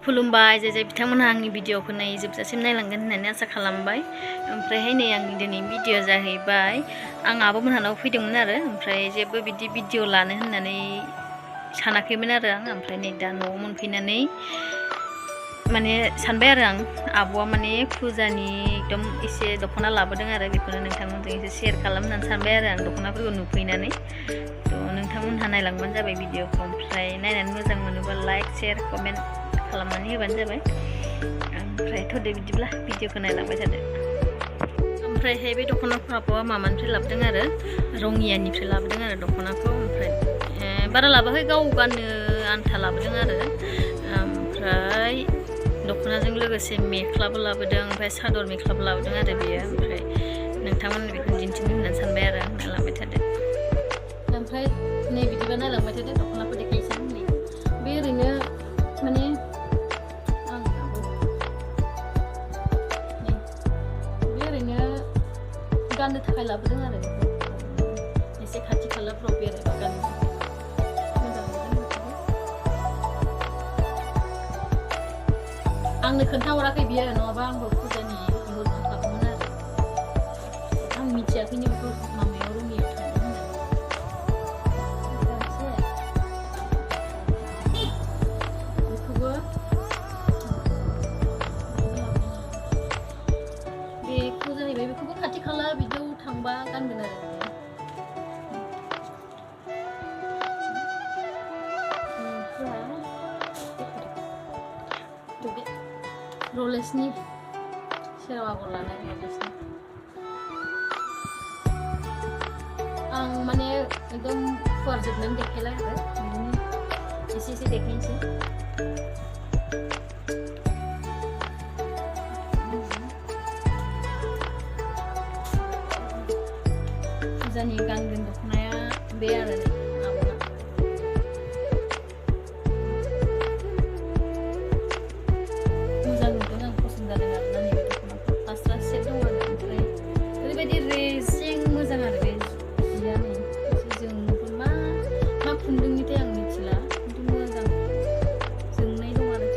खुलुमबाय जाय जाय बिथांमोनहा आंनि भिडिअखौ नायै जोबजासिम नायलांगोन होननानै आसा खालामबाय। ओमफ्रायहाय नै आंनि दिनै भिडिअ जाहैबाय आं आब'मोनहानाव फैदोंमोन आरो ओमफ्राय जेबो बिदि भिडिअ लानो होननानै सानाखैमोन आरो आं। ओमफ्राय नै दा न'आव मोनफैनानै माने सानबाय आरो आं आब'आ माने फुजानि एकदम एसे दख'ना लाबोदों आरो बेखौनो नोंथांमोनजों एसे शेयार खालामनानै सानबाय आरो आं दख'नाफोरखौ नुफैनानै। थ' नोंथांमोनहा नायलांबानो जाबाय भिडिअखौ। ओमफ्राय नायनानै मोजां मोनोबा लाइक शेयार कमेन्ट खालामनानै होबानो जाबाय। ओमफ्राय थ'दे बिदिब्ला भिडिअखौ नायलांबाय थादो। ओमफ्रायहाय बे दख'नाखौ मामानिफ्राय लाबोदों आरो रङियानिफ्राय लाबोदों आरो दख'नाखौ। ओमफ्राय बारा लाबोआखै, गाव गाननो आन्था लाबोदों आरो। ओमफ्राय दख'नाजों लोगोसे मेख्लाबो लाबोदों, ओमफ्राय सादर मेख्लाबो लाबोदों आरो बेयो। ओमफ्राय नोंथांमोननो बेखौ दिन्थिनो होननानै सानबाय आरो आं। नायलांबाय थादो। ओमफ्राय नै बिदिबा नायलांबाय थादो, दख'नाखौ देखायसै। बे ओरैनो माने बे ओरैनो गाननो थाखाय लाबोदों आरो एसे खाथि खालाफ्राव बेरायबा गाननो थाखाय मोजां मोनदों। आंनो खोन्थाहराखै बियो, नङाबा आंबो फुजानि बिहरखागौमोन आरो। आं मिथियाखैनो बेखौ मामायाव रङियाव थांदों होननानै। बेखौबो बेखौ जाहैबाय, बेखौबो खाथि खाला बिदियाव थांबा गानगोन आरो रलेक्सनि सेराव आगर लानाय रलेक्सनि। आं माने एकदम फुवारजोबनानै देखायला आरो बिदिनो एसे एसे देखायनोसै। फुजानि गानगोन दख'नाया बे आरो आब'ना। मोजां नुदों, आं पसन्द जादों आरो ना नैबे दख'नाखौ। फास्रा सेट दं आरो। ओमफ्राय ओरैबायदि रेजें मोजां आरो बे जिया। नै एसे जोंफोर मा खुन्दुंनिथाय आं मिथिला, खिन्थु मोजां जोंनाय दं आरो।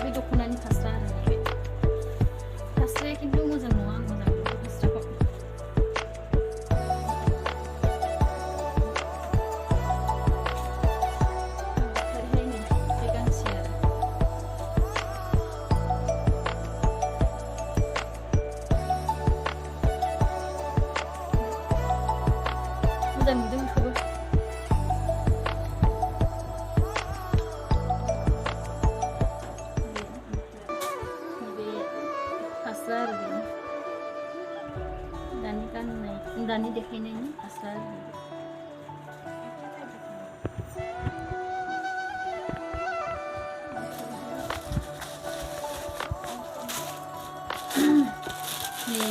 बे दख'नानि फास्रा आरो नैबे फास्राया खिन्थु मोजां नङा, आं मोजां मोनो फास्राखौ। ओमफ्रायहाय नै बे गांसे आरो मोजां नुदों बेखौबो। बे फास्रा आरो बेनो दानि गाननाय, दानि देखायनायनि फास्रा आरो बेबो।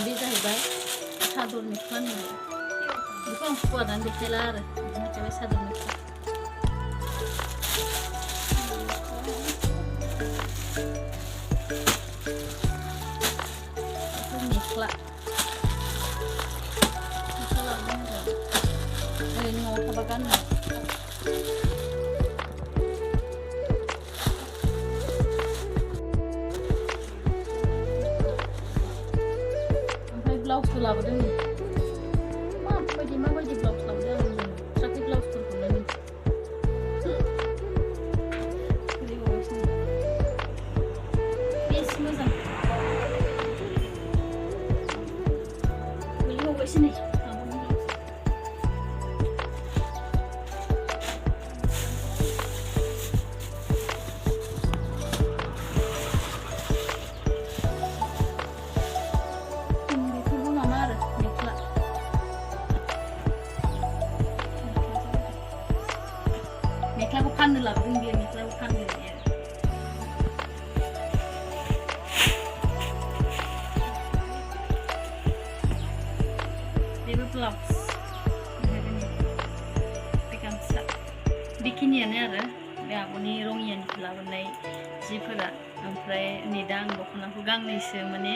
बे जाहैबाय सादर मेख्ला होननाय। बेखौ आं फुवारनानै देखायला आरो बिदिनो देखायबाय सादर मेख्ला। मेख्ला लाबोदों आरो ओरैनो न'आव थाबा गाननो। ओमफ्राय ब्लाउसबो लाबोदों। माबायदि ब्लाउस लाबोदों आं नुथाराखै ब्लाउसफोरखौनो। बेस मोजां गोलैबावबायसो नै आब'नि ब्लाउस। बेफोरबो माबा आरो मेख्ला। मेख्लाखौ फाननो लाबोदों बियो, मेख्लाखौ फाननो बियो। बेबो ब्लाउस, बे गामसा। बेखिनियानो आरो बे आब'नि रङियानिफ्राय लाबोनाय जिफोरा। ओमफ्राय नै दा आं दख'नाखौ गांनैसो माने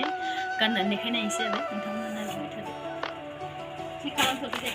गाननानै देखायनायसै आरो नोंथांमोनहा नायलांबाय थादो। थिग खालामथ'दो दे